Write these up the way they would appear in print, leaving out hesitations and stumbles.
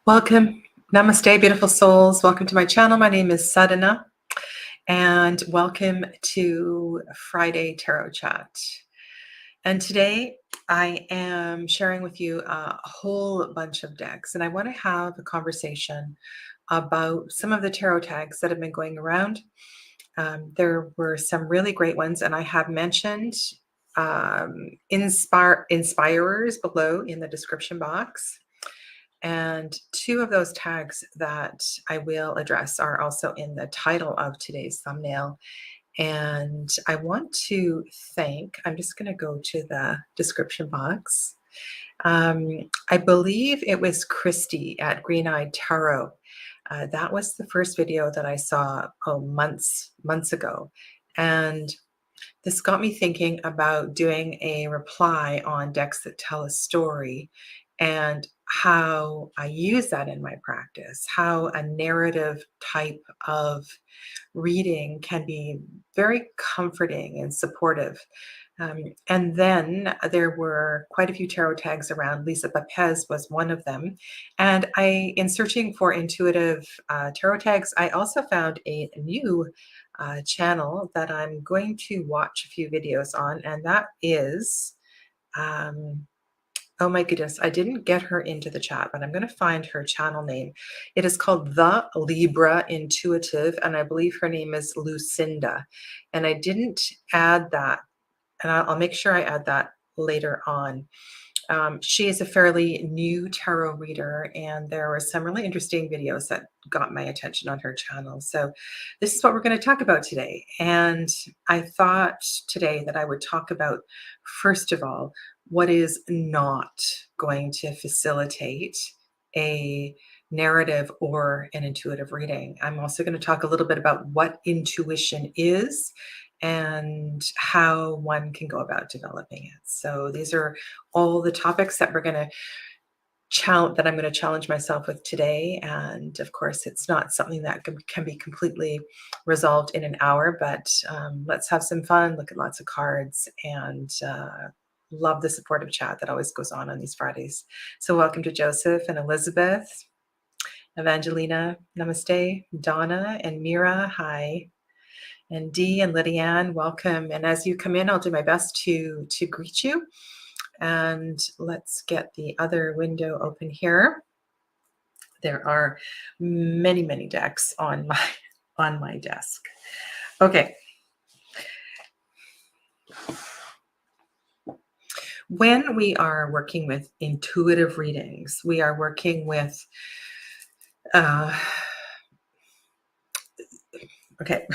Welcome. Namaste, beautiful souls. Welcome to my channel. My name is Sadhana, and welcome to Friday Tarot Chat. And today I am sharing with you a whole bunch of decks, and I want to have a conversation about some of the tarot tags that have been going around. There were some really great ones, and I have mentioned inspirers below in the description box. And two of those tags that I will address are also in the title of today's thumbnail. And I want to thank, I'm just going to go to the description box. I believe it was Christy at Green Eyed Tarot. That was the first video that I saw months ago. And this got me thinking about doing a reply on decks that tell a story and how I use that in my practice, how a narrative type of reading can be very comforting and supportive. And then there were quite a few tarot tags around. Lisa Bapez was one of them. And in searching for intuitive tarot tags, I also found a new channel that I'm going to watch a few videos on, and that is, oh my goodness, I didn't get her into the chat, but I'm going to find her channel name. It is called The Libra Intuitive, and I believe her name is Lucinda. And I didn't add that, and I'll make sure I add that later on. She is a fairly new tarot reader, and there were some really interesting videos that got my attention on her channel. So this is what we're going to talk about today. And I thought today that I would talk about, first of all, what is not going to facilitate a narrative or an intuitive reading. I'm also going to talk a little bit about what intuition is and how one can go about developing it. So these are all the topics that we're going to that I'm going to challenge myself with today. And of course, it's not something that can be completely resolved in an hour, but let's have some fun, look at lots of cards, and love the supportive chat that always goes on these Fridays. So welcome to Joseph and Elizabeth, Evangelina, namaste, Donna and Mira, hi. And Dee and Lydianne, welcome. And as you come in, I'll do my best to greet you. And let's get the other window open here. There are many decks on my desk. Okay. When we are working with intuitive readings, we are working with okay.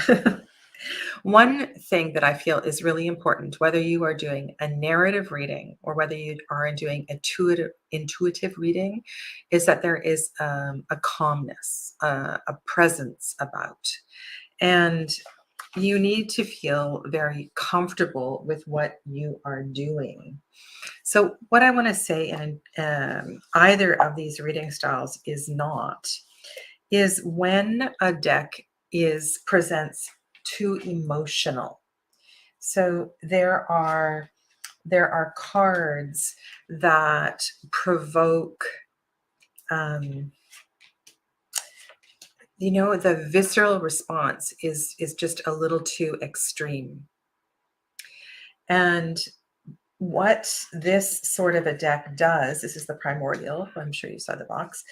One thing that I feel is really important, whether you are doing a narrative reading or whether you are doing intuitive reading, is that there is a calmness, a presence about. And you need to feel very comfortable with what you are doing. So what I want to say in either of these reading styles is when a deck presents too emotional. So there are cards that provoke the visceral response is just a little too extreme. And what this sort of a deck does, this is the primordial, I'm sure you saw the box.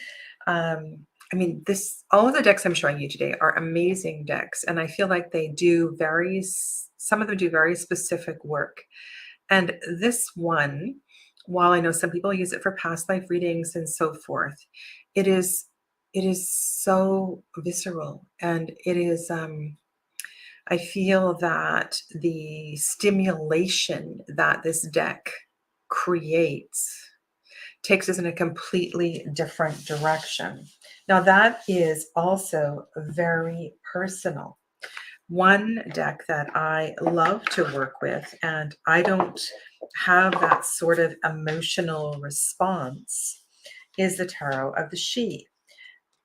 I mean, all of the decks I'm showing you today are amazing decks, and I feel like some of them do very specific work. And this one, while I know some people use it for past life readings and so forth, it is so visceral, and it is, I feel that the stimulation that this deck creates takes us in a completely different direction. Now, that is also very personal. One deck that I love to work with, and I don't have that sort of emotional response, is the Tarot of the She.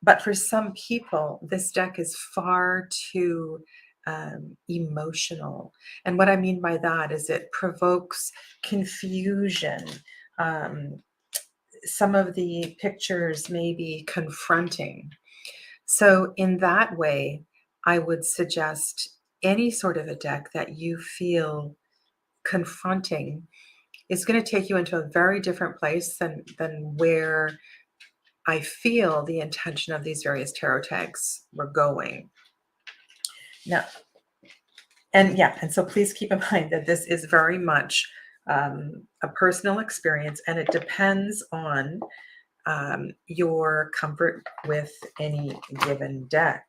But for some people, this deck is far too emotional. And what I mean by that is it provokes confusion. some of the pictures may be confronting. So in that way, I would suggest any sort of a deck that you feel confronting is going to take you into a very different place than where I feel the intention of these various tarot tags were going. Now, and so please keep in mind that this is very much a personal experience, and it depends on your comfort with any given deck.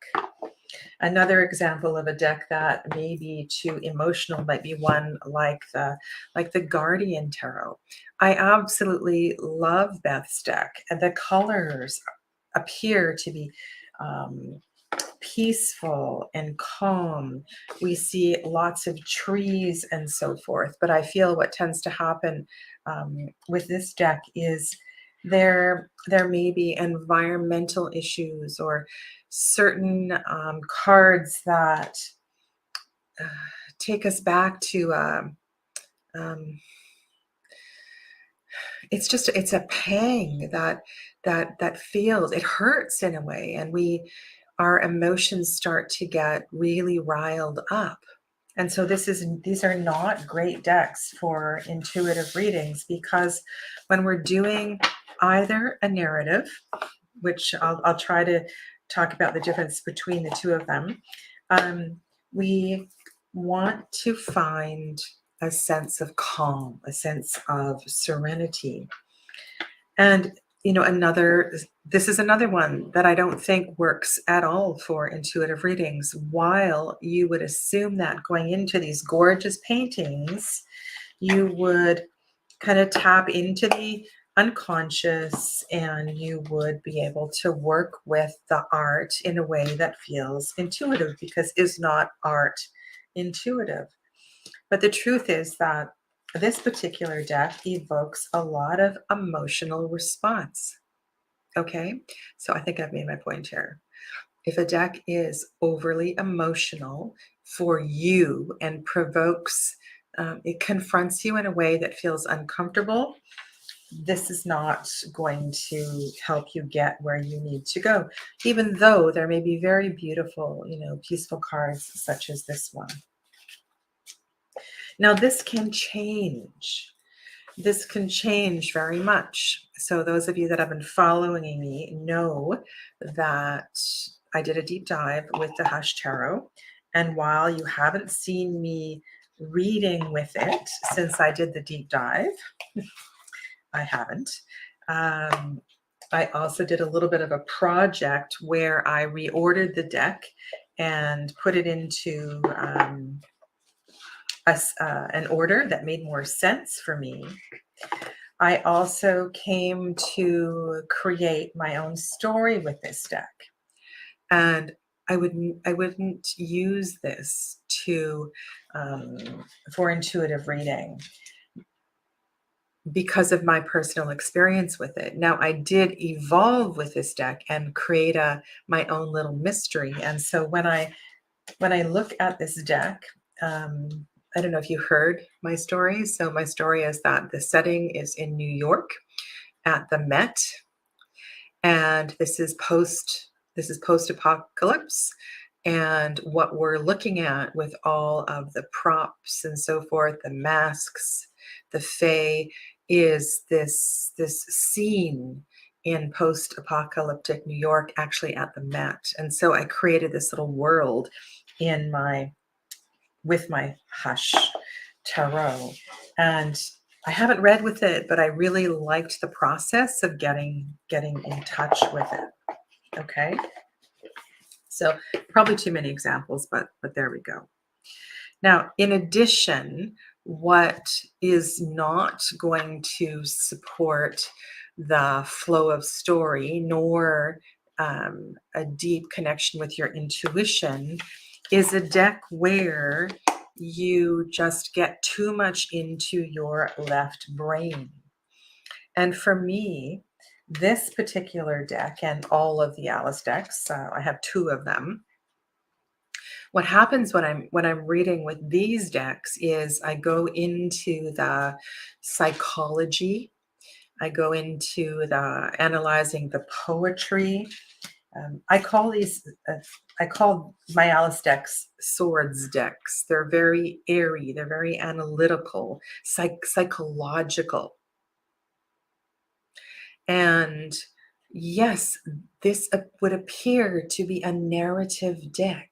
Another example of a deck that may be too emotional might be one like the Guardian Tarot. I absolutely love Beth's deck, and the colors appear to be peaceful and calm. We see lots of trees and so forth. But I feel what tends to happen with this deck is there may be environmental issues or certain cards that take us back to it's a pang that feels, it hurts in a way, and our emotions start to get really riled up. And so these are not great decks for intuitive readings, because when we're doing either a narrative, which I'll try to talk about the difference between the two of them, we want to find a sense of calm, a sense of serenity. And this is another one that I don't think works at all for intuitive readings. While you would assume that going into these gorgeous paintings, you would kind of tap into the unconscious, and you would be able to work with the art in a way that feels intuitive, because is not art intuitive? But the truth is that this particular deck evokes a lot of emotional response. Okay, so I think I've made my point here. If a deck is overly emotional for you and provokes, it confronts you in a way that feels uncomfortable, this is not going to help you get where you need to go, even though there may be very beautiful, peaceful cards such as this one. Now, this can change. This can change very much. So those of you that have been following me know that I did a deep dive with the Hush Tarot. And while you haven't seen me reading with it since I did the deep dive, I haven't. I also did a little bit of a project where I reordered the deck and put it into an order that made more sense for me. I also came to create my own story with this deck, and I wouldn't use this for intuitive reading because of my personal experience with it. Now, I did evolve with this deck and create my own little mystery, and so when I look at this deck, I don't know if you heard my story. So my story is that the setting is in New York at the Met, and this is post-apocalypse. And what we're looking at with all of the props and so forth, the masks, the fae, is this scene in post-apocalyptic New York, actually at the Met. And so I created this little world with my Hush Tarot. And I haven't read with it, but I really liked the process of getting in touch with it. Okay. So probably too many examples, but there we go. Now, in addition, what is not going to support the flow of story nor a deep connection with your intuition is a deck where you just get too much into your left brain. And for me, this particular deck and all of the Alice decks, I have two of them. What happens when I'm reading with these decks is I go into the psychology I go into the analyzing the poetry. I call these, I call my Alice decks swords decks. They're very airy, they're very analytical, psychological. And yes, this would appear to be a narrative deck,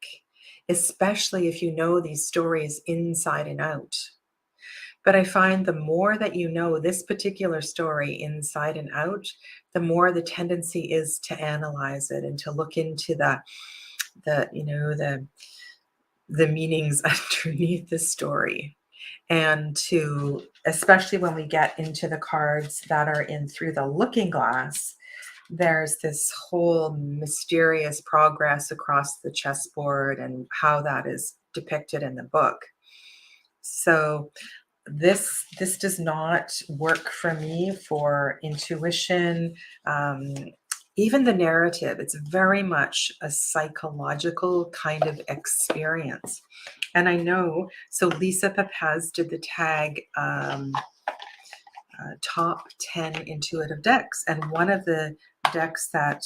especially if you know these stories inside and out. But I find the more that you know this particular story inside and out, the more the tendency is to analyze it and to look into the meanings underneath the story. And to, especially when we get into the cards that are in through the looking glass, there's this whole mysterious progress across the chessboard and how that is depicted in the book. So this does not work for me for intuition. Even the narrative, it's very much a psychological kind of experience. And I know, so Lisa Papaz did the tag top 10 intuitive decks. And one of the decks that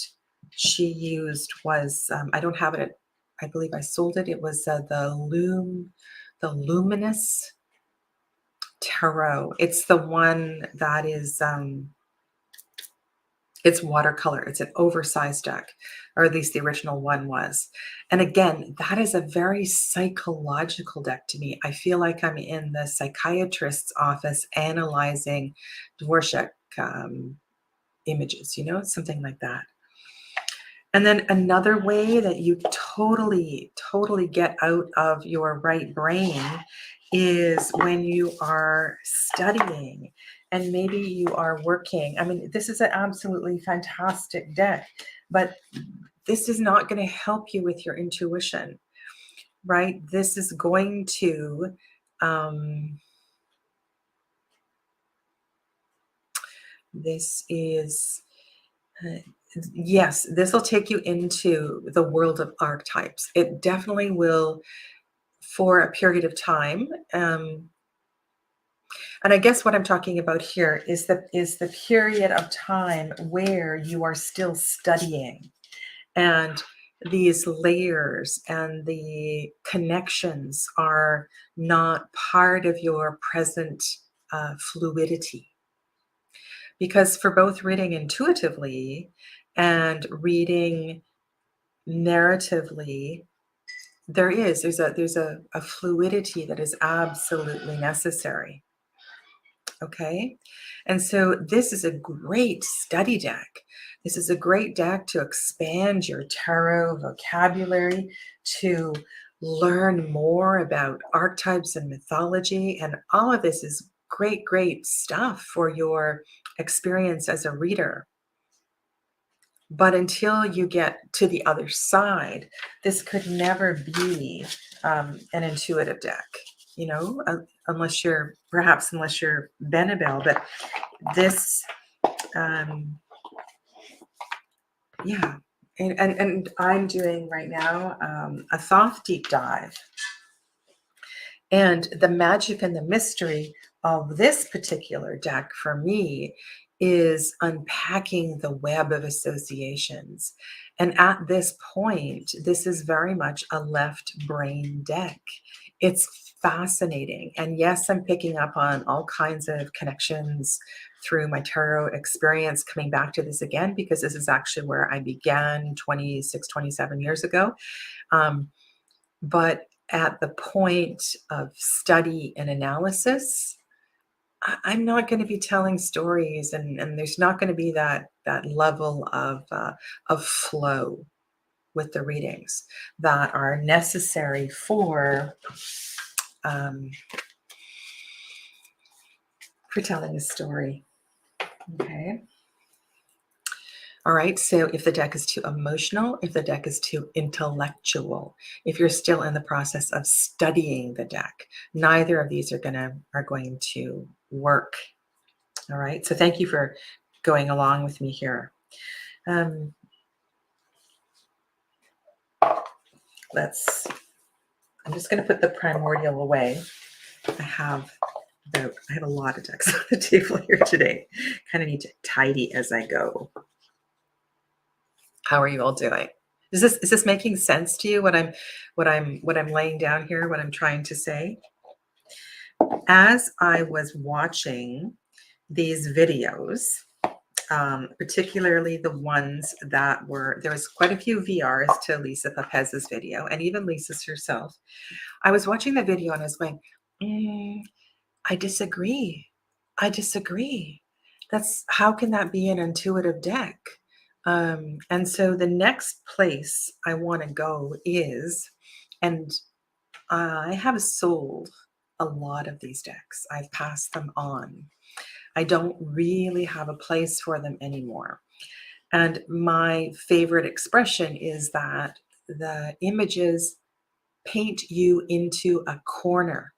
she used was, I don't have it, I believe I sold it. It was the Luminous Tarot. It's the one that is, it's watercolor. It's an oversized deck, or at least the original one was. And again, that is a very psychological deck to me. I feel like I'm in the psychiatrist's office analyzing Dvorak images, something like that. And then another way that you totally get out of your right brain is when you are studying and maybe you are working. I mean, this is an absolutely fantastic deck, but this is not going to help you with your intuition, right? This is going to, yes, this will take you into the world of archetypes. It definitely will for a period of time. And I guess what I'm talking about here is the period of time where you are still studying, and these layers and the connections are not part of your present fluidity. Because for both reading intuitively and reading narratively, there's a fluidity that is absolutely necessary. Okay. And so this is a great study deck. This is a great deck to expand your tarot vocabulary, to learn more about archetypes and mythology. And all of this is great stuff for your experience as a reader. But until you get to the other side, this could never be an intuitive deck, unless you're Benabel. But this, yeah. And I'm doing right now a Thoth deep dive. And the magic and the mystery of this particular deck for me is unpacking the web of associations. And at this point, this is very much a left brain deck. It's fascinating. And yes, I'm picking up on all kinds of connections through my tarot experience, coming back to this again, because this is actually where I began 26, 27 years ago. But at the point of study and analysis, I'm not going to be telling stories, and there's not going to be that level of flow with the readings that are necessary for telling a story. Okay. All right, so if the deck is too emotional, if the deck is too intellectual, if you're still in the process of studying the deck, neither of these are going to work. All right, so thank you for going along with me here. I'm just going to put the primordial away. I have I have a lot of decks on the table here today. Kind of need to tidy as I go. How are you all doing? Is this making sense to you, what I'm laying down here, what I'm trying to say? As I was watching these videos, particularly the ones that there was quite a few VRs to Lisa Papez's video, and even Lisa's herself. I was watching the video and I was going, I disagree. I disagree. How can that be an intuitive deck? And so the next place I want to go is, and I have sold a lot of these decks. I've passed them on. I don't really have a place for them anymore. And my favorite expression is that the images paint you into a corner.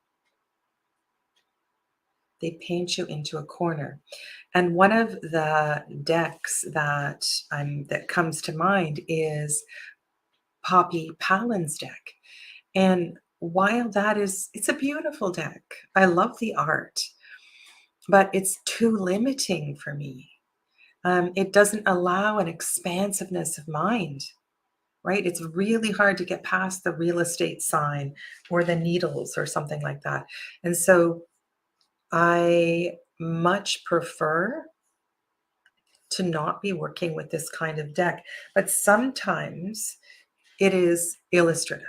They paint you into a corner. And one of the decks that comes to mind is Poppy Palin's deck. And while it's a beautiful deck, I love the art, but it's too limiting for me. It doesn't allow an expansiveness of mind, right? It's really hard to get past the real estate sign or the needles or something like that. And so I much prefer to not be working with this kind of deck, but sometimes it is illustrative.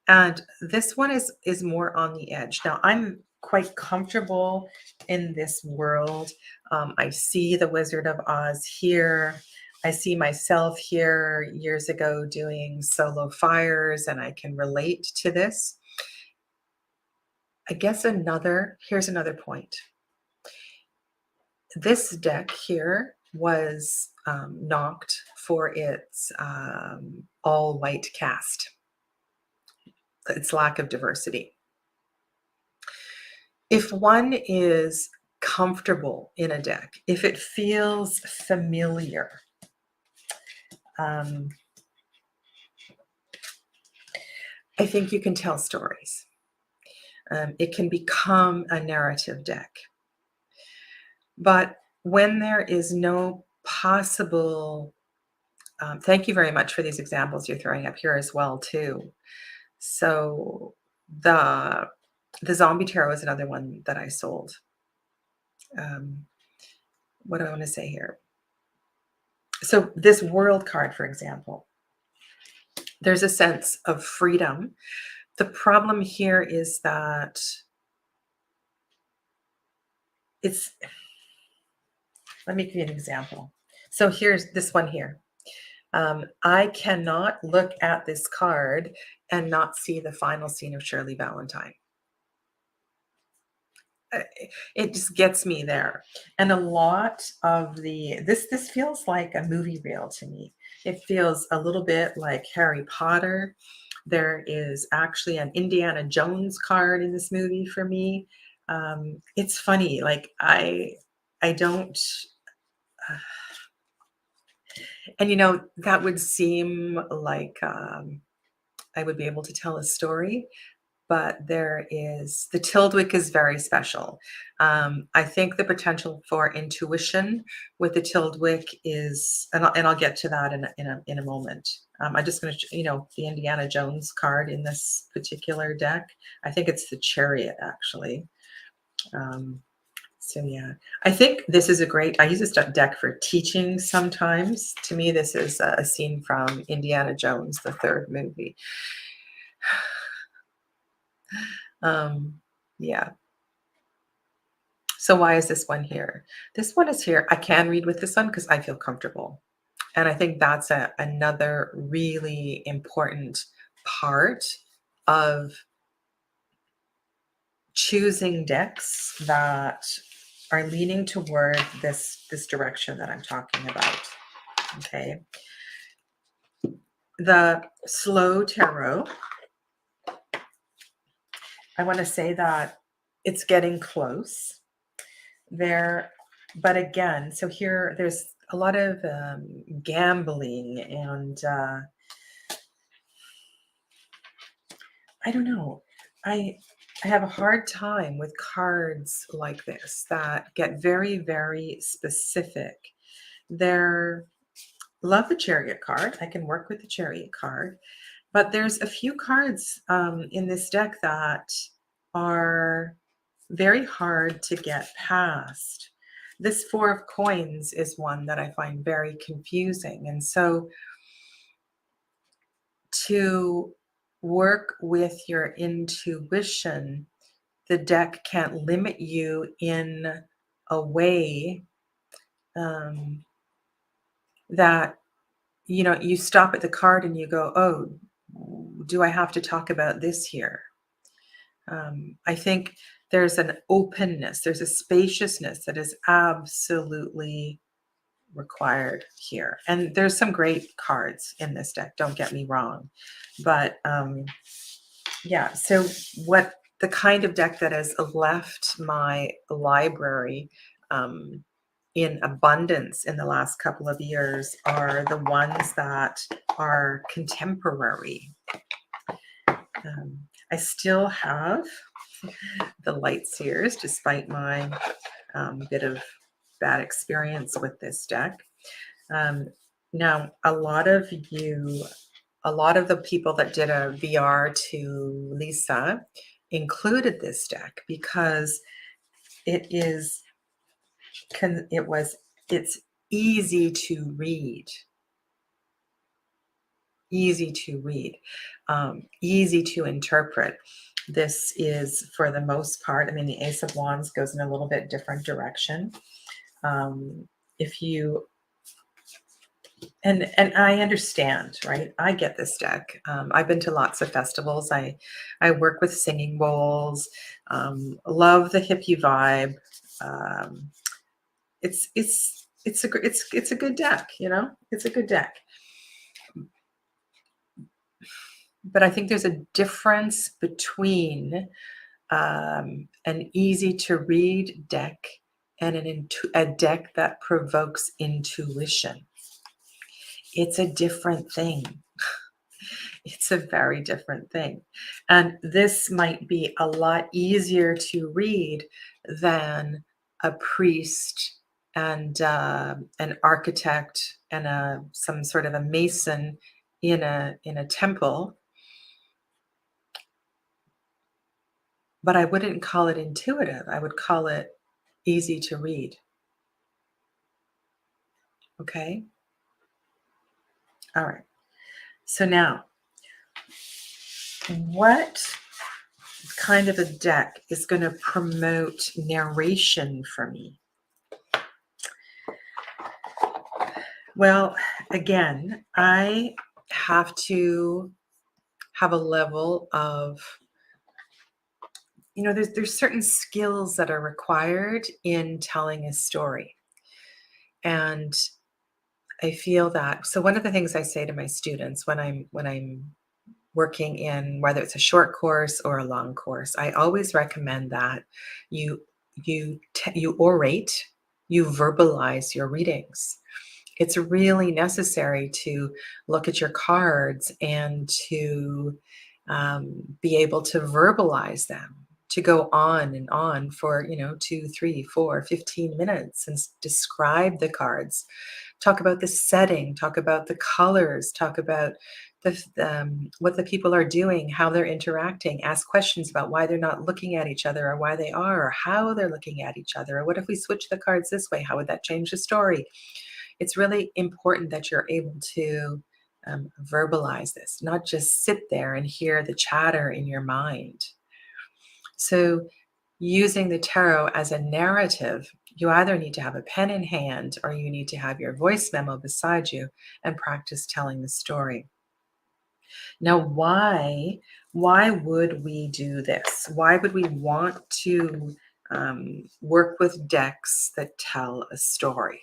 And this one is more on the edge. Now, I'm quite comfortable in this world. I see the Wizard of Oz here. I see myself here years ago doing solo fires, and I can relate to this. I guess here's another point. This deck here was knocked for its all white cast, its lack of diversity. If one is comfortable in a deck, if it feels familiar, I think you can tell stories. It can become a narrative deck. But when there is no possible, thank you very much for these examples you're throwing up here as well, too. So the Zombie Tarot is another one that I sold. What do I want to say here? So this World card, for example, there's a sense of freedom. The problem here is that let me give you an example. So here's this one here. I cannot look at this card and not see the final scene of Shirley Valentine. It just gets me there. And a lot of this feels like a movie reel to me. It feels a little bit like Harry Potter. There is actually an Indiana Jones card in this movie for me. It's funny, like I don't, and that would seem like I would be able to tell a story, but the Tildwick is very special. I think the potential for intuition with the Tildwick is, and I'll get to that in a moment. I'm just going to, the Indiana Jones card in this particular deck. I think it's the Chariot, actually. So yeah, I think this is I use this deck for teaching sometimes. To me, this is a scene from Indiana Jones, the third movie. Yeah. So why is this one here? This one is here. I can read with this one because I feel comfortable. And I think that's another really important part of choosing decks that are leaning toward this direction that I'm talking about. Okay. The Slow Tarot, I want to say that it's getting close there. But again, so here there's a lot of gambling and I don't know. I have a hard time with cards like this that get very, very specific. They're love the chariot card. I can work with the chariot card, but there's a few cards in this deck that are very hard to get past. This Four of Coins is one that I find very confusing. And so to work with your intuition, the deck can't limit you in a way um, that, you know, you stop at the card and you go, oh, do I have to talk about this here? I think there's an openness, there's a spaciousness that is absolutely required here. And there's some great cards in this deck, don't get me wrong. But yeah, so what the kind of deck that has left my library in abundance in the last couple of years are the ones that are contemporary. I still have the light seers despite my bit of bad experience with this deck. Now, a lot of the people that did a VR to Lisa included this deck because it's easy to read, easy to read, easy to interpret. This is, for the most part, I mean, the Ace of Wands goes in a little bit different direction. If you and I understand, right? I get this deck. I've been to lots of festivals. I work with singing bowls. Love the hippie vibe. Um, it's a good deck, you know. It's a good deck. But I think there's a difference between an easy to read deck and a deck that provokes intuition. It's a different thing. It's a very different thing. And this might be a lot easier to read than a priest and an architect and some sort of a mason in a temple. But I wouldn't call it intuitive. I would call it easy to read. Okay? All right. So now, what kind of a deck is going to promote narration for me? Well, again, I have to have a level of, you know, there's certain skills that are required in telling a story. And I feel that. So one of the things I say to my students when I'm working in, whether it's a short course or a long course, I always recommend that you orate, you verbalize your readings. It's really necessary to look at your cards and to be able to verbalize them, to go on and on for, 2, 3, 4, 15 minutes and describe the cards, talk about the setting, talk about the colors, talk about what the people are doing, how they're interacting, ask questions about why they're not looking at each other or why they are, or how they're looking at each other, or what if we switch the cards this way, how would that change the story? It's really important that you're able to verbalize this, not just sit there and hear the chatter in your mind. So using the tarot as a narrative, you either need to have a pen in hand or you need to have your voice memo beside you and practice telling the story. Now, why would we do this? Why would we want to work with decks that tell a story?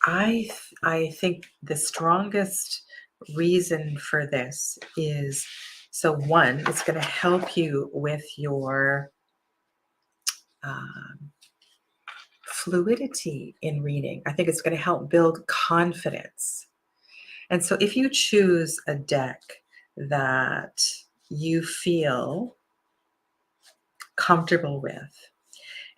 I think the strongest reason for this is, so one, it's going to help you with your fluidity in reading. I think it's going to help build confidence. And so if you choose a deck that you feel comfortable with.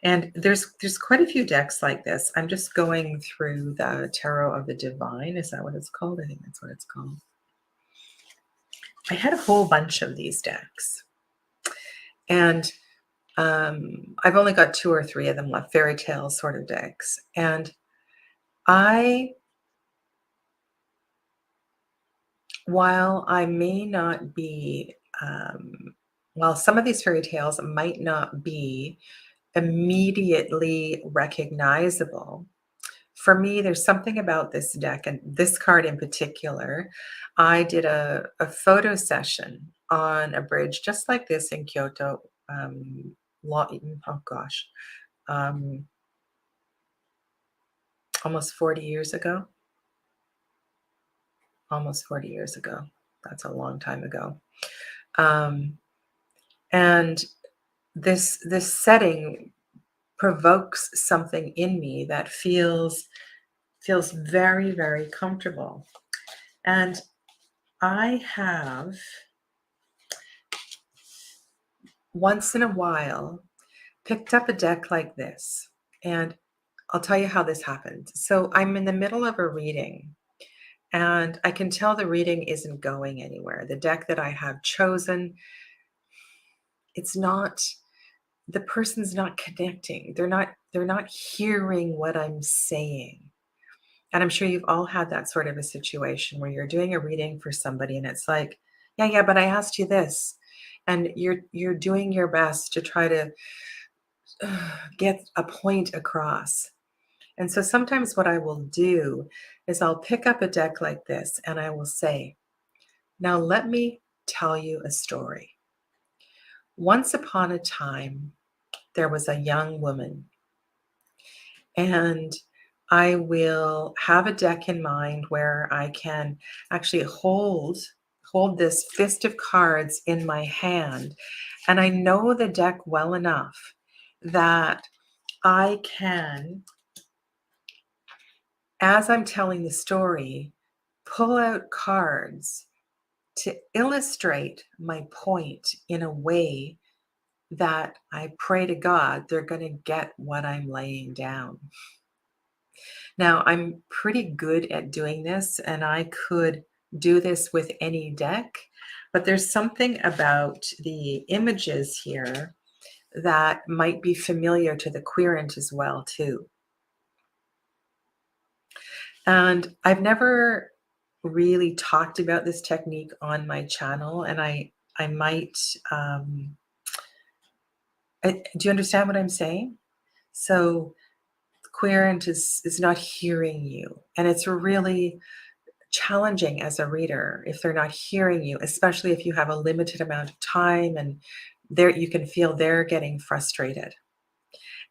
And there's quite a few decks like this. I'm just going through the Tarot of the Divine. Is that what it's called? I think that's what it's called. I had a whole bunch of these decks. And I've only got 2 or 3 of them left, fairy tale sort of decks. And while I may not be, while some of these fairy tales might not be immediately recognizable, for me, there's something about this deck and this card in particular. I did a photo session on a bridge just like this in Kyoto. Oh gosh, um, almost 40 years ago. Almost 40 years ago. That's a long time ago. Um, and this setting provokes something in me that feels very, very comfortable. And I have once in a while picked up a deck like this. And I'll tell you how this happened. So I'm in the middle of a reading and I can tell the reading isn't going anywhere. The deck that I have chosen, it's not, the person's not connecting. They're not hearing what I'm saying. And I'm sure you've all had that sort of a situation where you're doing a reading for somebody and it's like, yeah, but I asked you this. And you're doing your best to try to get a point across. And so sometimes what I will do is I'll pick up a deck like this and I will say, now let me tell you a story. Once upon a time, there was a young woman, and I will have a deck in mind where I can actually hold this fist of cards in my hand, and I know the deck well enough that I can, as I'm telling the story, pull out cards to illustrate my point in a way that I pray to God they're going to get what I'm laying down. Now, I'm pretty good at doing this, and I could do this with any deck, but there's something about the images here that might be familiar to the querent as well, too. And I've never really talked about this technique on my channel, and I might. Do you understand what I'm saying? So querent is not hearing you, and it's really challenging as a reader if they're not hearing you, especially if you have a limited amount of time and there you can feel they're getting frustrated.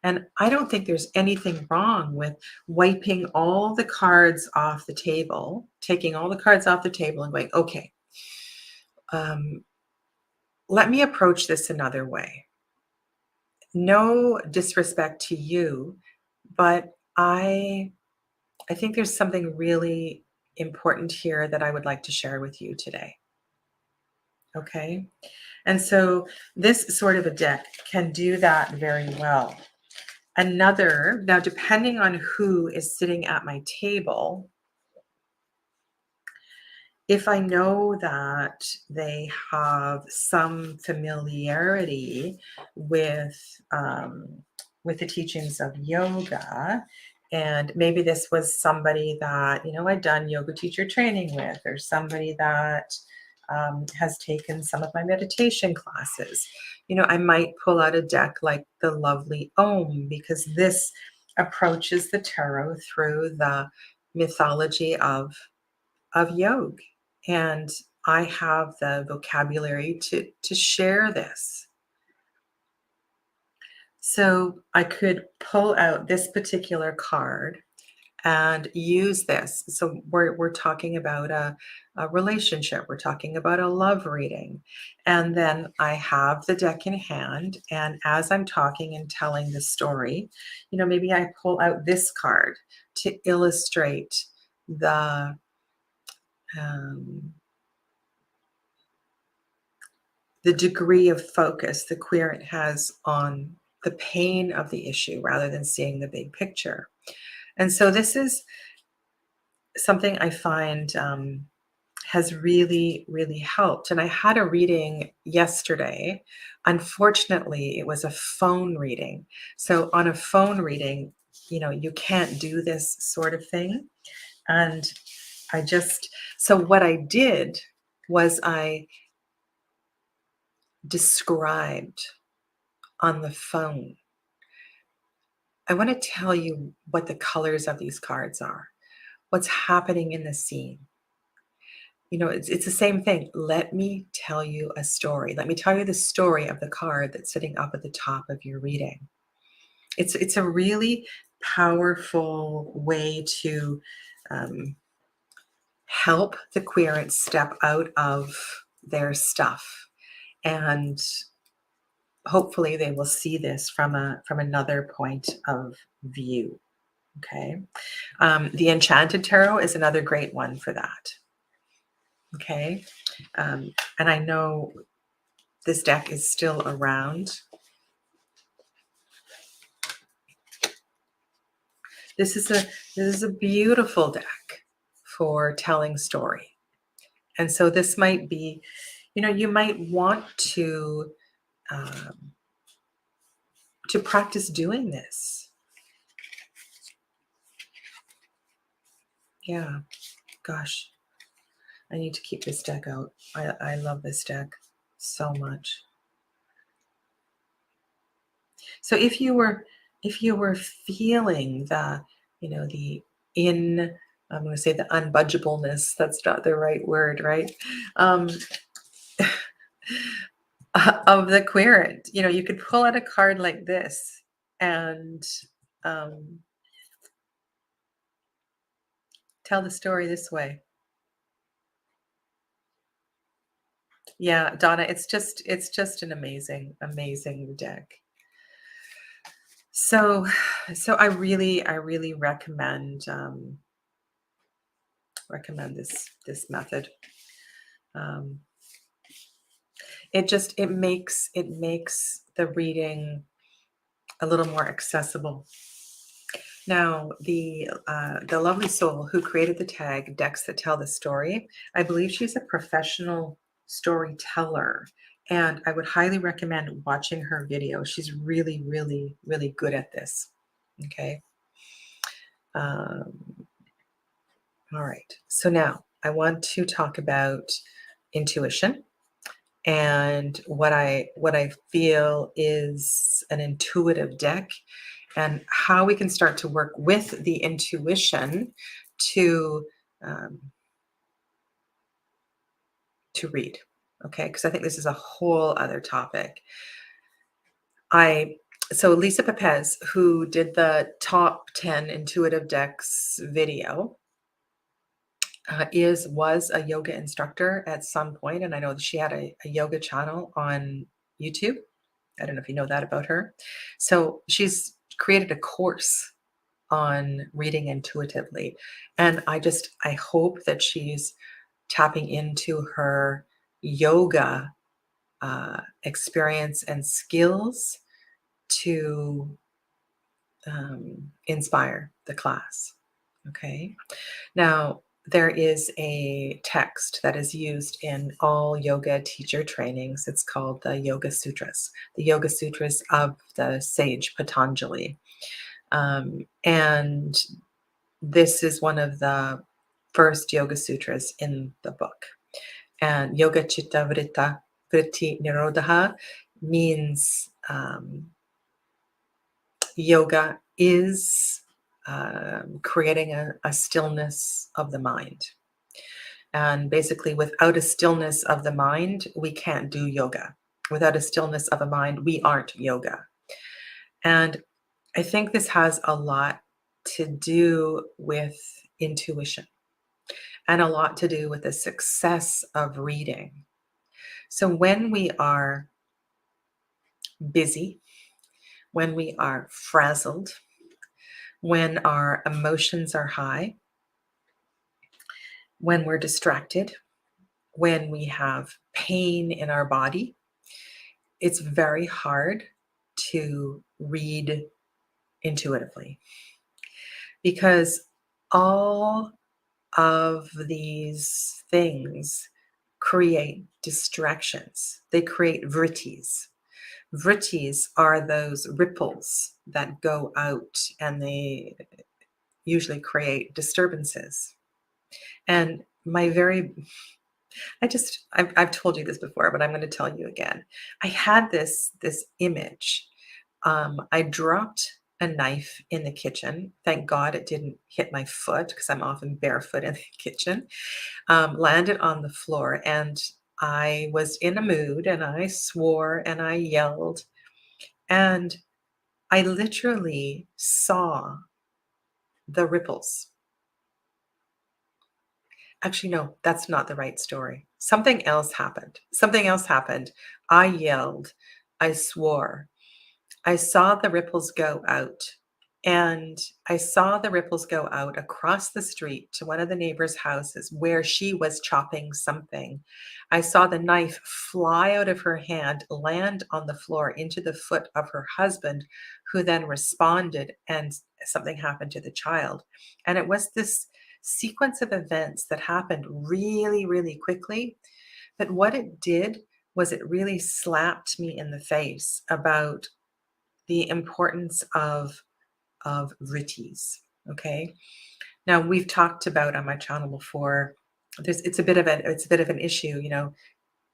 And I don't think there's anything wrong with wiping all the cards off the table, taking all the cards off the table and going, okay, um, let me approach this another way. No disrespect to you, but I think there's something really important here that I would like to share with you today. Okay. And so this sort of a deck can do that very well. Now, depending on who is sitting at my table, if I know that they have some familiarity with the teachings of yoga, and maybe this was somebody that I'd done yoga teacher training with, or somebody that has taken some of my meditation classes, I might pull out a deck like the lovely Om, because this approaches the tarot through the mythology of yoga. And I have the vocabulary to share this. So I could pull out this particular card and use this. So we're talking about a relationship. We're talking about a love reading. And then I have the deck in hand. And as I'm talking and telling the story, maybe I pull out this card to illustrate um, the degree of focus the querent has on the pain of the issue rather than seeing the big picture. And so this is something I find has really, really helped. And I had a reading yesterday. Unfortunately, it was a phone reading. So on a phone reading, you can't do this sort of thing. And so what I did was I described on the phone. I want to tell you what the colors of these cards are, what's happening in the scene. It's the same thing. Let me tell you a story. Let me tell you the story of the card that's sitting up at the top of your reading. It's a really powerful way to help the querent step out of their stuff, and hopefully they will see this from another point of view. Okay. The Enchanted Tarot is another great one for that. Okay. And I know this deck is still around. This is a beautiful deck for telling story. And so this might be, you might want to practice doing this. Yeah, gosh, I need to keep this deck out. I love this deck so much. So if you were feeling I'm going to say the unbudgeableness, that's not the right word, right? Of the querent, you could pull out a card like this and tell the story this way. Yeah, Donna, it's just an amazing, amazing deck. So I really recommend this method. It makes the reading a little more accessible. Now, the lovely soul who created the tag Decks That Tell the Story, I believe she's a professional storyteller, and I would highly recommend watching her video. She's really, really, really good at this. Okay. All right. So now I want to talk about intuition and what I feel is an intuitive deck, and how we can start to work with the intuition to read. Okay, because I think this is a whole other topic. So Lisa Pepez, who did the top 10 intuitive decks video, was a yoga instructor at some point, and I know that she had a yoga channel on YouTube. I don't know if you know that about her. So she's created a course on reading intuitively, and I hope that she's tapping into her yoga experience and skills to inspire the class. Okay. Now, there is a text that is used in all yoga teacher trainings. It's called the Yoga Sutras of the sage Patanjali. And this is one of the first Yoga Sutras in the book. And Yoga Chitta Vritti Nirodha means yoga is creating a stillness of the mind. And basically, without a stillness of the mind, we can't do yoga. Without a stillness of a mind, we aren't yoga. And I think this has a lot to do with intuition and a lot to do with the success of reading. So when we are busy, when we are frazzled, when our emotions are high, when we're distracted, when we have pain in our body, it's very hard to read intuitively because all of these things create distractions. They create vrittis. Vrittis are those ripples that go out and they usually create disturbances. And my very, I've told you this before, but I'm going to tell you again. I had this image. I dropped a knife in the kitchen. Thank God it didn't hit my foot because I'm often barefoot in the kitchen. Landed on the floor, and I was in a mood, and I swore and I yelled, and I literally saw the ripples. Actually, no, that's not the right story. Something else happened. Something else happened. I yelled. I swore. I saw the ripples go out. And I saw the ripples go out across the street to one of the neighbors' houses where she was chopping something. I saw the knife fly out of her hand, land on the floor into the foot of her husband, who then responded, and something happened to the child. And it was this sequence of events that happened really, really quickly. But what it did was it really slapped me in the face about the importance of vrittis. Okay. Now we've talked about on my channel before. It's a bit of an issue.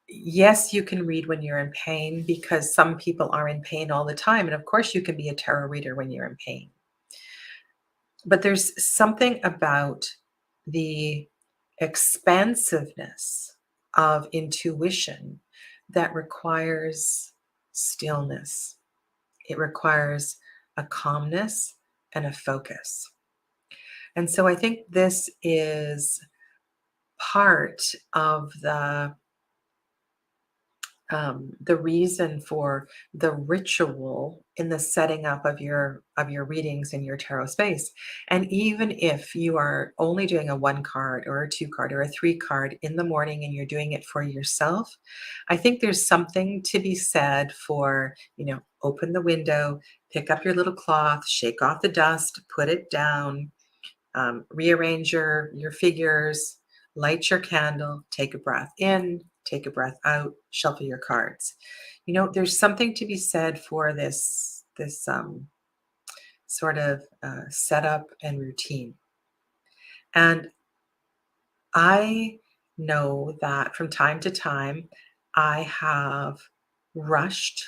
Yes, you can read when you're in pain because some people are in pain all the time, and of course you can be a tarot reader when you're in pain. But there's something about the expansiveness of intuition that requires stillness. It requires a calmness and a focus. And so I think this is part of the reason for the ritual in the setting up of your readings in your tarot space. And even if you are only doing a 1 card or a 2 card or a 3 card in the morning and you're doing it for yourself, I think there's something to be said for, open the window, pick up your little cloth, shake off the dust, put it down, rearrange your figures, light your candle, take a breath in, take a breath out, shuffle your cards. There's something to be said for this sort of setup and routine. And I know that from time to time, I have rushed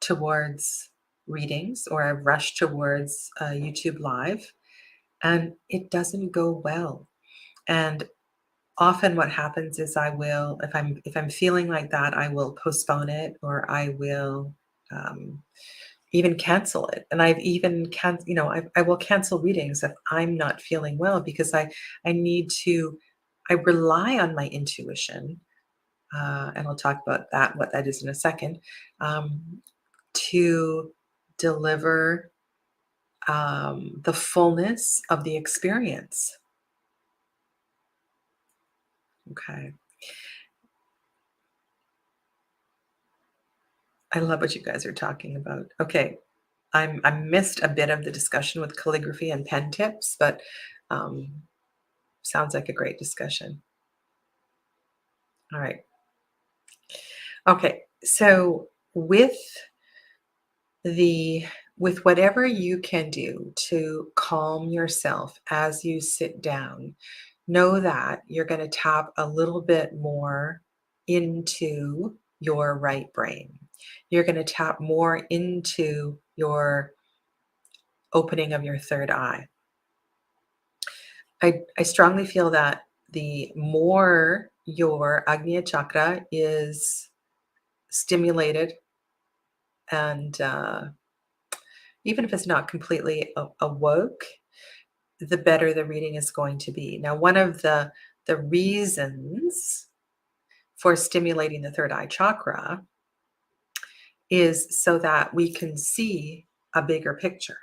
towards readings or I've rushed towards YouTube Live, and it doesn't go well. And often what happens is I will, if I'm feeling like that, I will postpone it or I will even cancel it. And I've even I will cancel readings if I'm not feeling well because I need to I rely on my intuition, and I'll talk about what that is in a second, to deliver the fullness of the experience. Okay. I love what you guys are talking about. Okay. I missed a bit of the discussion with calligraphy and pen tips, but um, sounds like a great discussion. All right. Okay. So the with whatever you can do to calm yourself as you sit down, know that you're going to tap a little bit more into your right brain. You're going to tap more into your opening of your third eye. I strongly feel that the more your Agnya chakra is stimulated, and even if it's not completely awoke, the better the reading is going to be. Now, one of the reasons for stimulating the third eye chakra is so that we can see a bigger picture.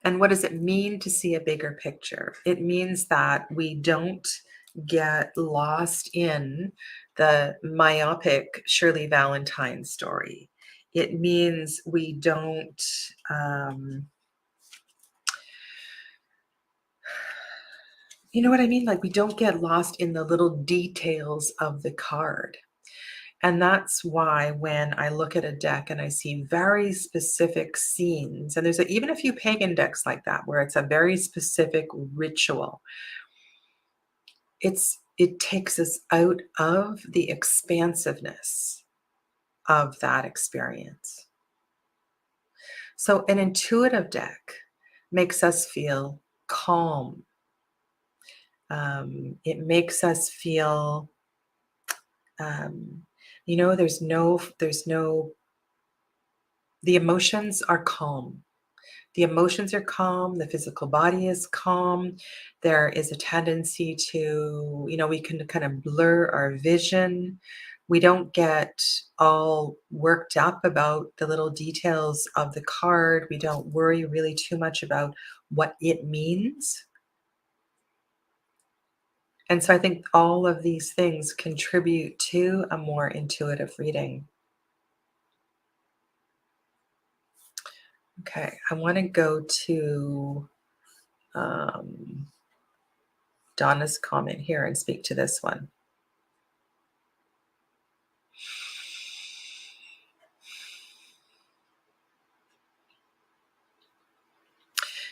And what does it mean to see a bigger picture? It means that we don't get lost in the myopic Shirley Valentine story. It means we don't, you know what I mean? Like we don't get lost in the little details of the card. And that's why when I look at a deck and I see very specific scenes, and there's even a few pagan decks like that, where it's a very specific ritual, it takes us out of the expansiveness of that experience. So an intuitive deck makes us feel calm. It makes us feel, um, the emotions are calm. The emotions are calm, the physical body is calm. There is a tendency to, we can kind of blur our vision. We don't get all worked up about the little details of the card. We don't worry really too much about what it means. And so I think all of these things contribute to a more intuitive reading. Okay, I want to go to Donna's comment here and speak to this one.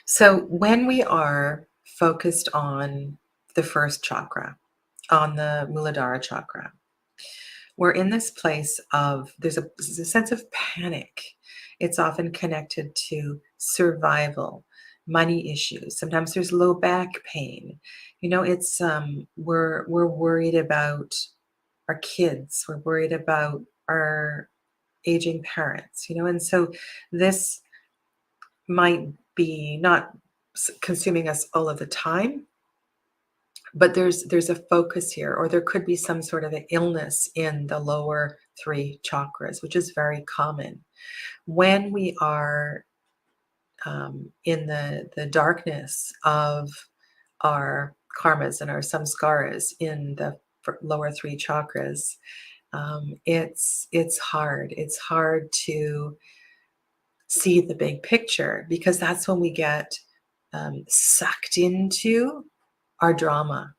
So when we are focused on the first chakra, on the Muladhara chakra, we're in this place of there's a sense of panic. It's often connected to survival, money issues. Sometimes there's low back pain. It's we're worried about our kids. We're worried about our aging parents. And so this might be not consuming us all of the time, but there's a focus here, or there could be some sort of an illness in the lower three chakras, which is very common when we are in the darkness of our karmas and our samskaras in the lower three chakras. It's hard. It's hard to see the big picture, because that's when we get sucked into our drama.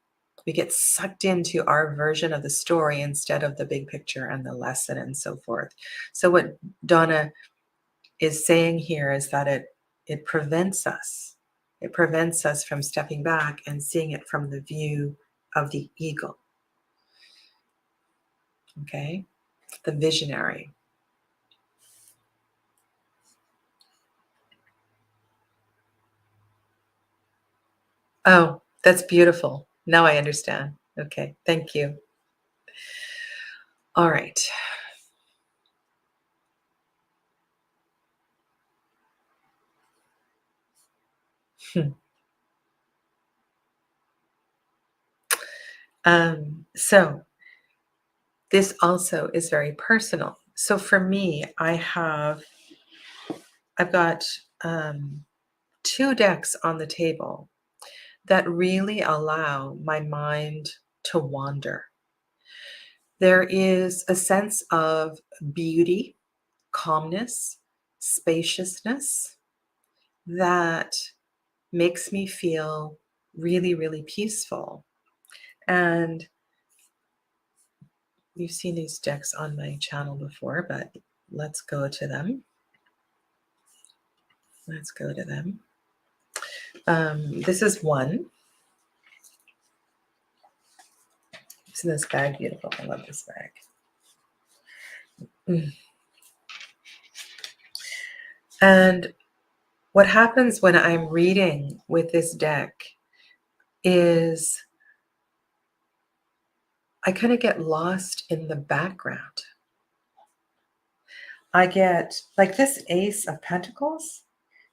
We get sucked into our version of the story instead of the big picture and the lesson and so forth. So what Donna is saying here is that it prevents us. It prevents us from stepping back and seeing it from the view of the eagle. Okay? The visionary. Oh, that's beautiful. Now I understand. Okay, thank you. All right. So this also is very personal. So for me, I've got two decks on the table that really allow my mind to wander. There is a sense of beauty, calmness, spaciousness that makes me feel really, really peaceful. And you've seen these decks on my channel before, but let's go to them. Let's go to them. This is one. Isn't this bag beautiful? I love this bag. And what happens when I'm reading with this deck is I kind of get lost in the background. I get like this Ace of Pentacles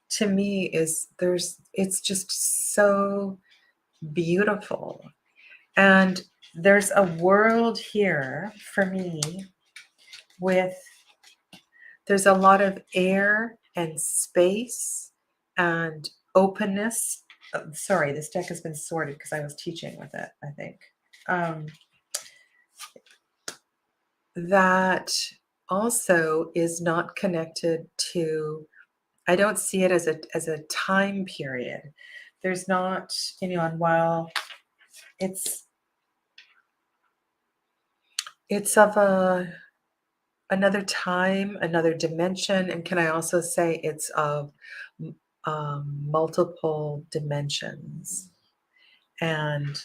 to me it's just so beautiful. And there's a world here for me there's a lot of air and space and openness. Sorry, this deck has been sorted because I was teaching with it, I think. um, that also is not connected to, I don't see it as a time period. There's not, and while it's of another time, another dimension, and can I also say it's of multiple dimensions. And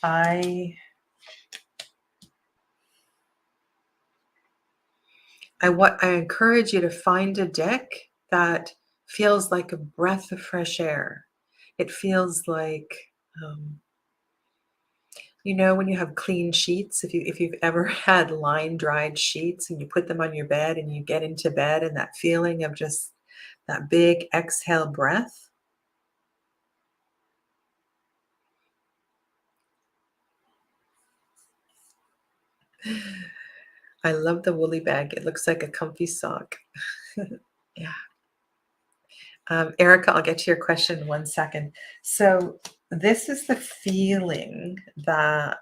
I I encourage you to find a deck that feels like a breath of fresh air. It feels like, um, when you have clean sheets, if you've ever had line dried sheets and you put them on your bed and you get into bed and that feeling of just that big exhale breath. I love the woolly bag. It looks like a comfy sock. Yeah. Erica, I'll get to your question in 1 second. So this is the feeling that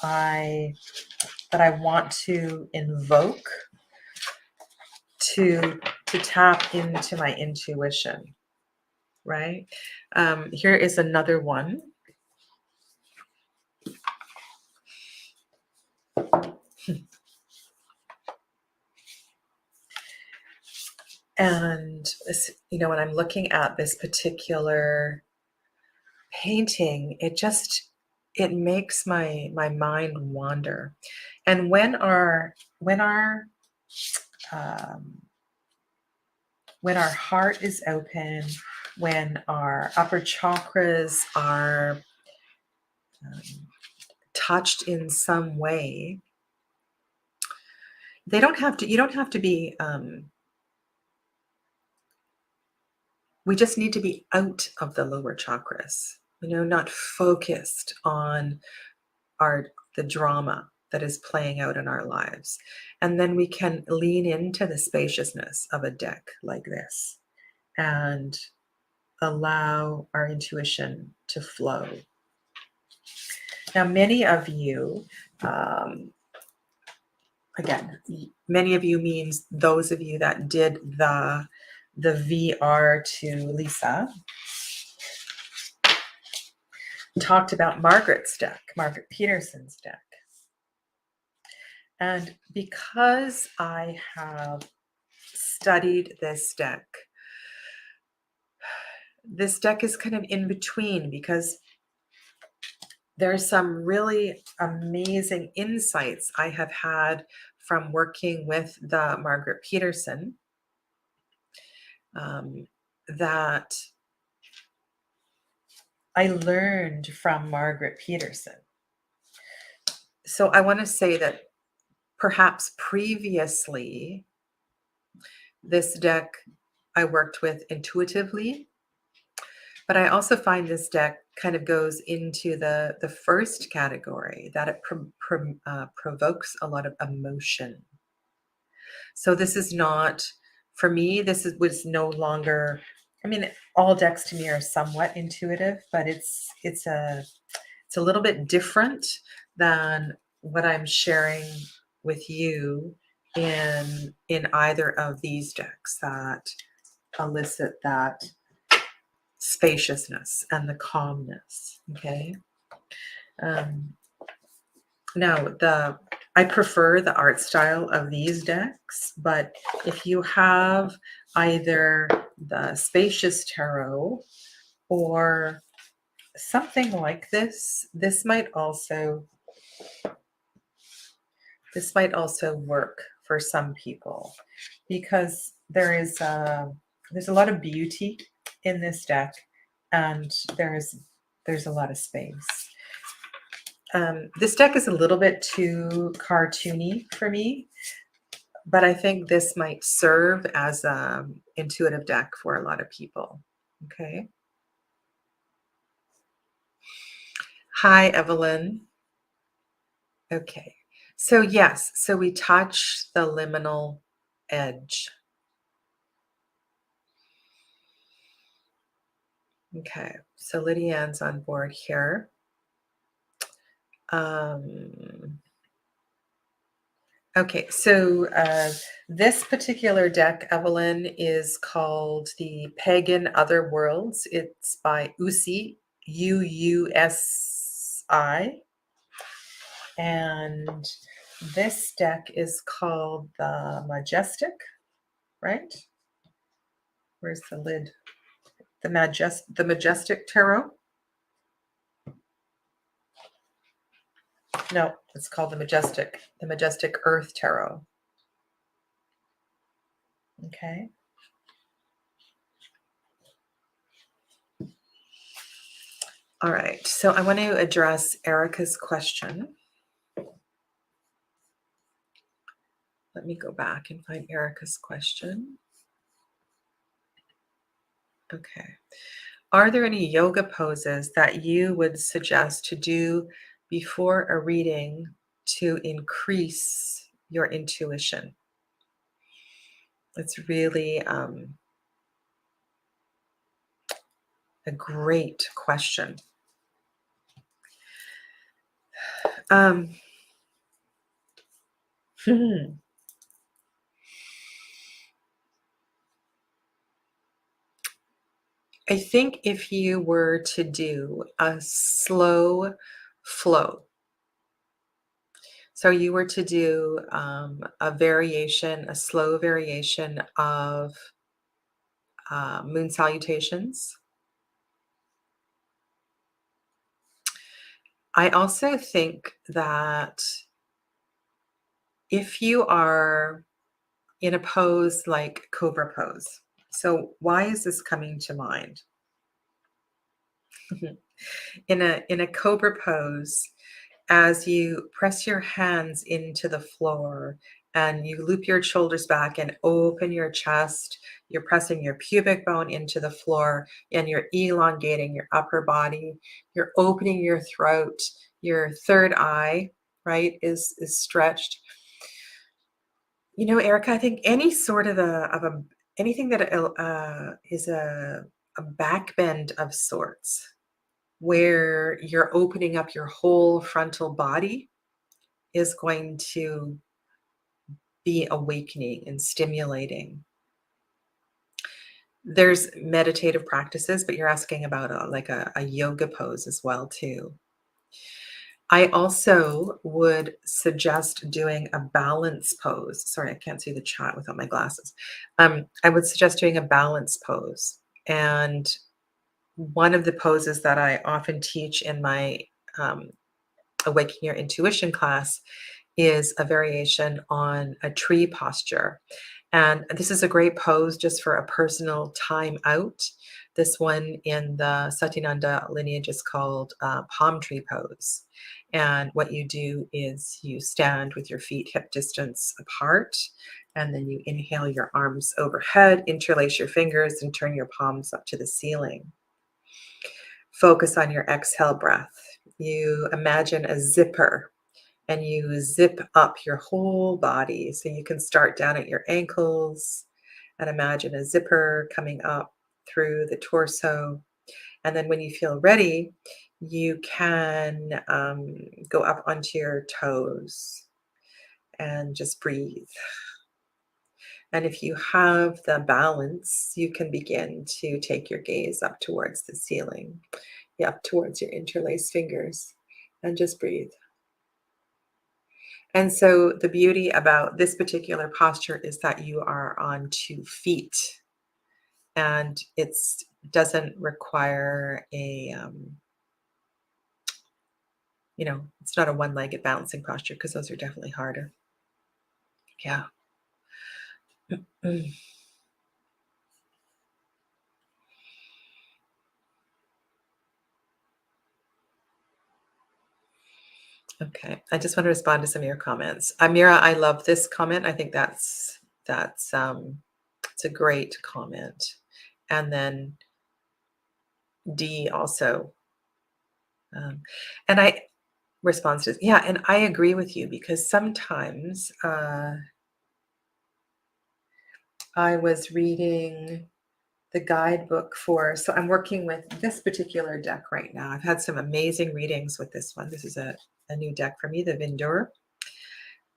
I want to invoke to tap into my intuition, right? Here is another one. And when I'm looking at this particular painting, it makes my mind wander. And um, when our heart is open, when our upper chakras are um, touched in some way, you don't have to be, we just need to be out of the lower chakras, not focused on the drama that is playing out in our lives. And then we can lean into the spaciousness of a deck like this and allow our intuition to flow. Now, many of you, again, many of you means those of you that did the VR to Lisa, talked about Margaret's deck, Margaret Peterson's deck. And because I have studied this deck is kind of in between, because there's some really amazing insights I have had from working with the Margaret Peterson, that I learned from Margaret Peterson. So I want to say that perhaps previously, this deck I worked with intuitively, but I also find this deck kind of goes into the first category, that it provokes a lot of emotion. So this is not, for me, was no longer, I mean, all decks to me are somewhat intuitive, but it's a little bit different than what I'm sharing with you in either of these decks that elicit that spaciousness and the calmness. Okay. Now, I prefer the art style of these decks, but if you have either the Spacious Tarot or something like this, this might also work for some people, because there's a lot of beauty in this deck, and there's a lot of space. This deck is a little bit too cartoony for me, but I think this might serve as an intuitive deck for a lot of people. Okay. Hi, Evelyn. Okay. So yes, so we touch the liminal edge. Okay. So Lydia Ann's on board here. Um, okay, so this particular deck, Evelyn, is called the Pagan Other Worlds. It's by Usi, Uusi. And this deck is called the Majestic, right? Where's the lid? The Majestic Tarot. No, it's called the Majestic Earth Tarot. Okay. All right. So I want to address Erica's question. Let me go back and find Erica's question. Okay. Are there any yoga poses that you would suggest to do before a reading to increase your intuition? It's really a great question. I think if you were to do a slow flow, so you were to do a slow variation of moon salutations. I also think that if you are in a pose like cobra pose, so why is this coming to mind? In a cobra pose, as you press your hands into the floor and you loop your shoulders back and open your chest, you're pressing your pubic bone into the floor and you're elongating your upper body, you're opening your throat, your third eye, right, is stretched. You know, Erica, I think any sort of a anything that is a back bend of sorts, where you're opening up your whole frontal body, is going to be awakening and stimulating. There's meditative practices, but you're asking about a yoga pose as well too. I also would suggest doing a balance pose. Sorry, I can't see the chat without my glasses. I would suggest doing a balance pose. And one of the poses that I often teach in my um, Awakening Your Intuition class is a variation on a tree posture. And this is a great pose just for a personal time out. This one in the Satyananda lineage is called palm tree pose. And what you do is you stand with your feet hip distance apart, and then you inhale your arms overhead, interlace your fingers, and turn your palms up to the ceiling. Focus on your exhale breath. You imagine a zipper and you zip up your whole body. So you can start down at your ankles and imagine a zipper coming up through the torso. And then when you feel ready, you can go up onto your toes and just breathe. And if you have the balance, you can begin to take your gaze up towards the ceiling, up towards your interlaced fingers, and just breathe. And so the beauty about this particular posture is that you are on 2 feet, and it doesn't require it's not a one-legged balancing posture, because those are definitely harder. Yeah. Okay. I just want to respond to some of your comments. Amira, I love this comment. I think that's it's a great comment. And then D also. And I responds to, yeah, and I agree with you, because sometimes I was reading guidebook for, so I'm working with this particular deck right now. I've had some amazing readings with this one. This is a new deck for me, the Vindur.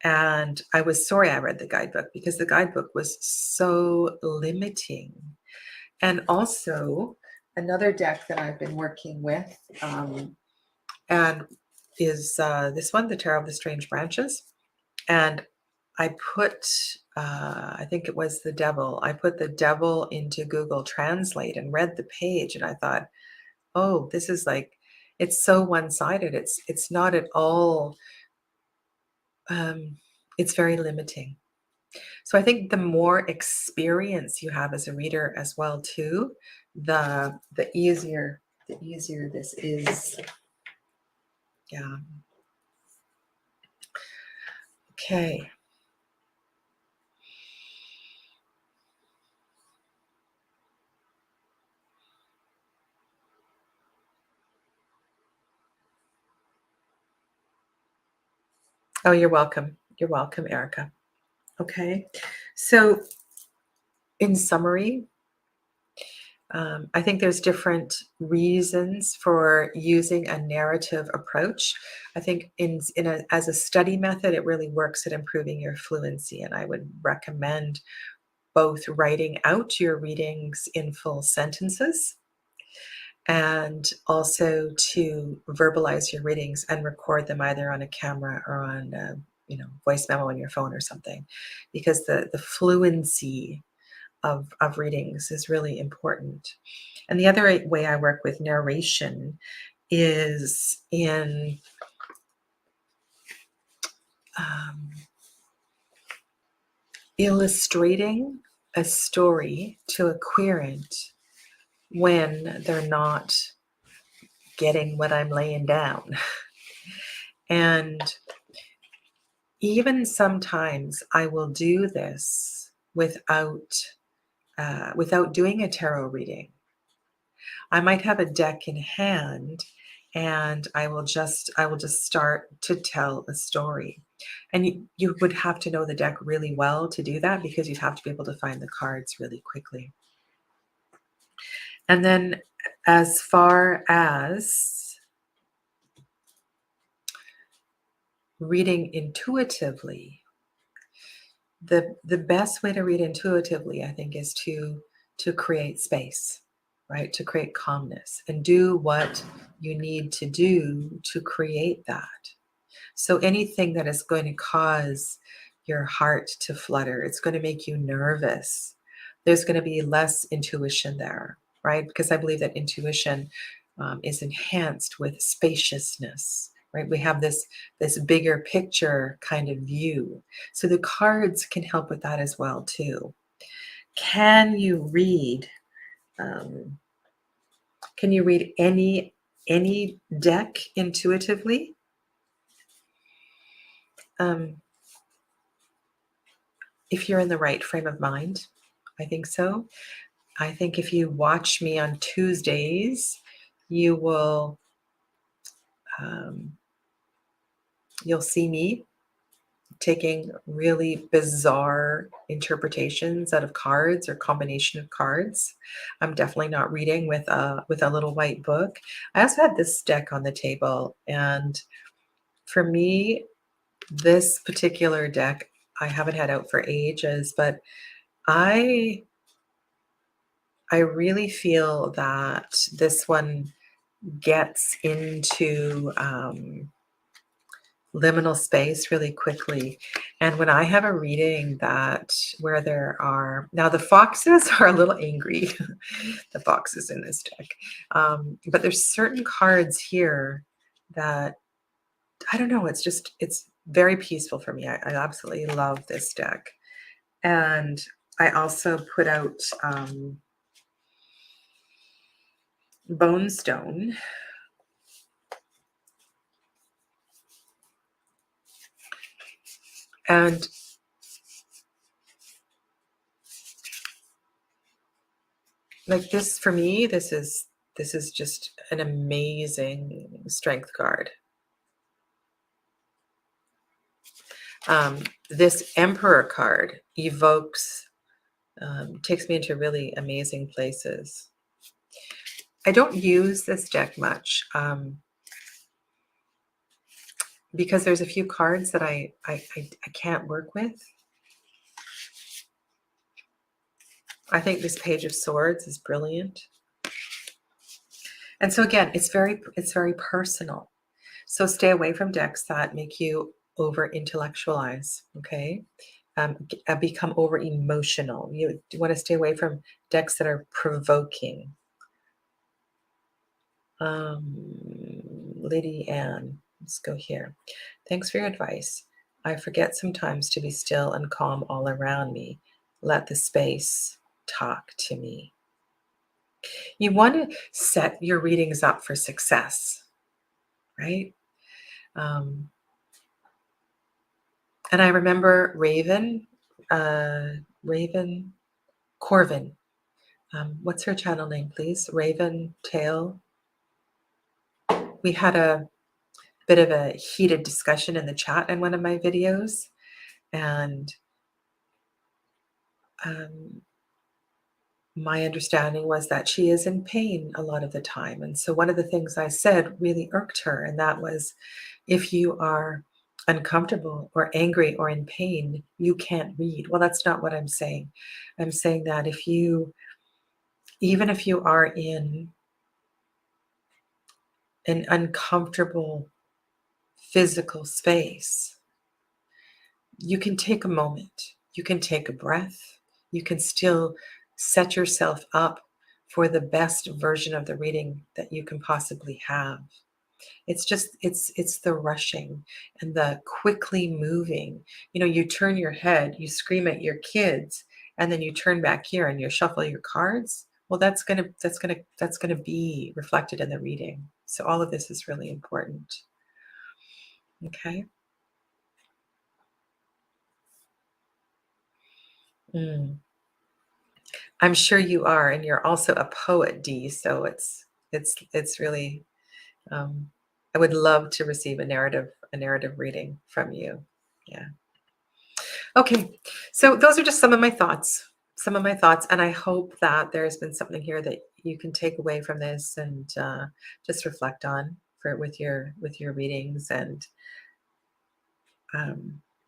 And I was sorry I read the guidebook because the guidebook was so limiting. And also another deck that I've been working with and is this one, the Tarot of the Strange Branches. And I put, I think it was the devil. I put the devil into Google Translate and read the page, and I thought, oh, this is like, it's so one-sided. It's not at all. It's very limiting. So I think the more experience you have as a reader as well, too, the easier this is. Yeah. Okay. Oh, you're welcome. You're welcome, Erica. Okay. So in summary, I think there's different reasons for using a narrative approach. I think as a study method, it really works at improving your fluency, and I would recommend both writing out your readings in full sentences and also to verbalize your readings and record them either on a camera or on voice memo on your phone or something, because the fluency of readings is really important. And the other way I work with narration is in illustrating a story to a querent when they're not getting what I'm laying down. And even sometimes I will do this without doing a tarot reading. I might have a deck in hand and I will just start to tell a story. And you would have to know the deck really well to do that, because you'd have to be able to find the cards really quickly. And then as far as reading intuitively, the best way to read intuitively, I think, is to create space, right? To create calmness and do what you need to do to create that. So anything that is going to cause your heart to flutter, it's going to make you nervous, there's going to be less intuition there, right? Because I believe that intuition is enhanced with spaciousness, right? We have this bigger picture kind of view. So the cards can help with that as well too. Can you read? Can you read any deck intuitively? If you're in the right frame of mind, I think so. I think if you watch me on Tuesdays, you will you'll see me taking really bizarre interpretations out of cards or combination of cards. I'm definitely not reading with a little white book. I also had this deck on the table, and for me, this particular deck I haven't had out for ages, but I really feel that this one gets into liminal space really quickly. And when I have a reading where there are, now the foxes are a little angry, the foxes in this deck, but there's certain cards here that, I don't know, it's very peaceful for me. I absolutely love this deck. And I also put out Bone Stone. And like this, for me, this is just an amazing strength card. This Emperor card evokes Takes me into really amazing places. I don't use this deck much because there's a few cards that I can't work with. I think this Page of Swords is brilliant. And so again, it's very personal. So stay away from decks that make you over intellectualize, okay? Become over emotional. You want to stay away from decks that are provoking. Lady Anne, let's go here. Thanks for your advice. I forget sometimes to be still and calm all around me. Let the space talk to me. You want to set your readings up for success, right? And I remember Raven Corvin. What's her channel name, please? Raven Tail. We had a bit of a heated discussion in the chat in one of my videos, and my understanding was that she is in pain a lot of the time. And so one of the things I said really irked her, and that was, if you are uncomfortable or angry or in pain, you can't read. Well, that's not what I'm saying. I'm saying that even if you are in an uncomfortable physical space, you can take a moment, you can take a breath, you can still set yourself up for the best version of the reading that you can possibly have. It's just it's the rushing and the quickly moving. You turn your head, you scream at your kids, and then you turn back here and you shuffle your cards. Well, that's gonna be reflected in the reading. So all of this is really important. Okay. Mm. I'm sure you are, and you're also a poet, Dee. So it's really. Um, I would love to receive a narrative reading from you. Yeah. Okay. So those are just some of my thoughts. Some of my thoughts, and I hope that there's been something here that you can take away from this and just reflect on for with your readings and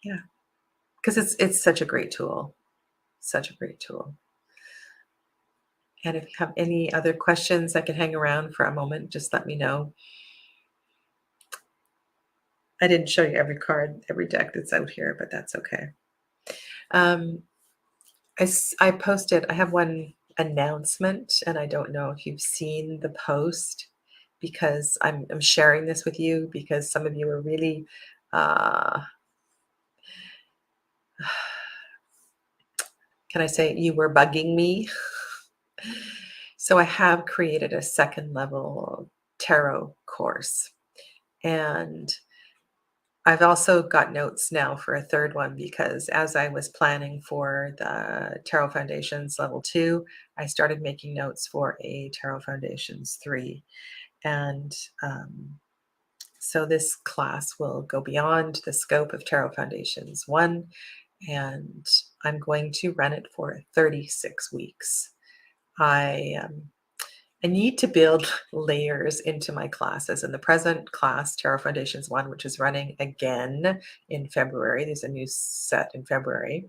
yeah, because it's such a great tool, such a great tool. And if you have any other questions, I can hang around for a moment. Just let me know. I didn't show you every card, every deck that's out here, but that's okay. Um, I posted, I have one announcement, and I don't know if you've seen the post because I'm sharing this with you because some of you are really, uh, can I say, you were bugging me? So I have created a second level tarot course. And I've also got notes now for a third one because as I was planning for the Tarot Foundations Level 2, I started making notes for a Tarot Foundations 3. And so this class will go beyond the scope of Tarot Foundations 1, and I'm going to run it for 36 weeks. I need to build layers into my classes. In the present class, Tarot Foundations 1, which is running again in February, there's a new set in February,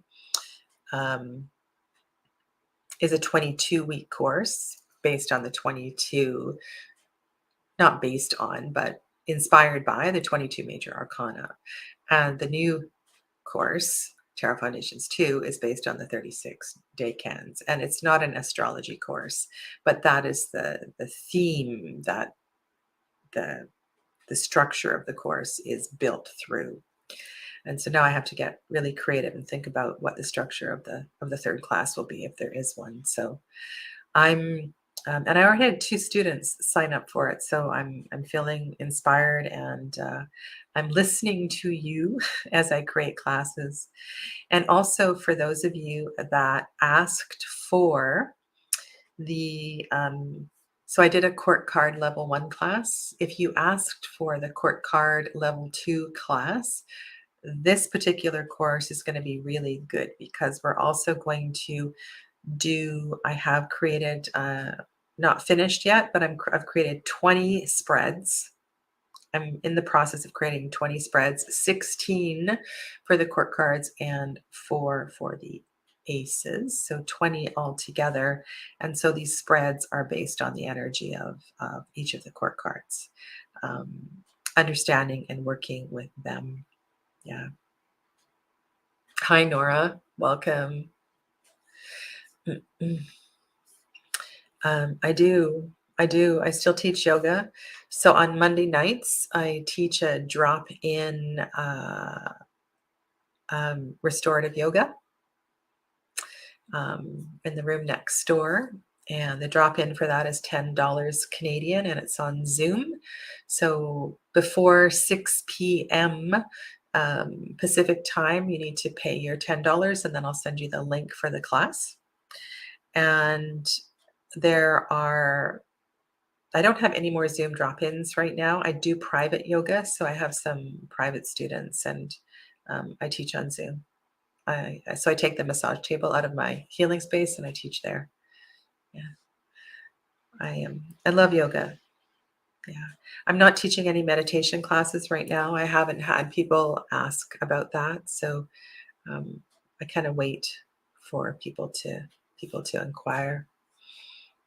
is a 22-week course based on the 22, not based on, but inspired by the 22 major arcana. And the new course, Tarot Foundations 2, is based on the 36 decans. And it's not an astrology course, but that is the theme that the structure of the course is built through. And so now I have to get really creative and think about what the structure of the third class will be if there is one. So I'm and I already had 2 students sign up for it, so I'm feeling inspired, and I'm listening to you as I create classes. And also for those of you that asked for the so I did a court card level 1 class. If you asked for the court card level 2 class, this particular course is going to be really good because we're also going to I have created, not finished yet, but I've created 20 spreads. I'm in the process of creating 20 spreads, 16 for the court cards and 4 for the aces, so 20 altogether. And so these spreads are based on the energy of each of the court cards, um, understanding and working with them. Yeah. Hi, Nora. Welcome. I do. I do. I still teach yoga. So on Monday nights, I teach a drop in restorative yoga in the room next door. And the drop in for that is $10 Canadian and it's on Zoom. So before 6 p.m. Pacific time, you need to pay your $10 and then I'll send you the link for the class. And I don't have any more Zoom drop-ins right now. I do private yoga, so I have some private students and I teach on Zoom. So I take the massage table out of my healing space and I teach there. Yeah, I love yoga. Yeah, I'm not teaching any meditation classes right now. I haven't had people ask about that, so I kind of wait for people to inquire.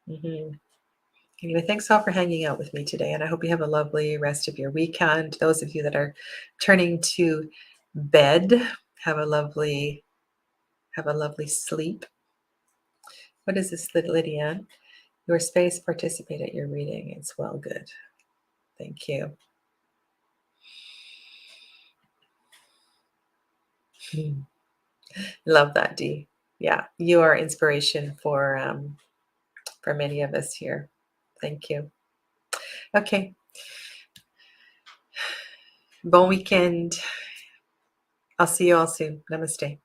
Mhm. Anyway, thanks all for hanging out with me today, and I hope you have a lovely rest of your weekend. Those of you that are turning to bed, have a lovely sleep. What is this, Lydia? Your space, participate at your reading. It's well good. Thank you. Love that, Dee. Yeah, you are inspiration for many of us here. Thank you. Okay. Bon weekend. I'll see you all soon. Namaste.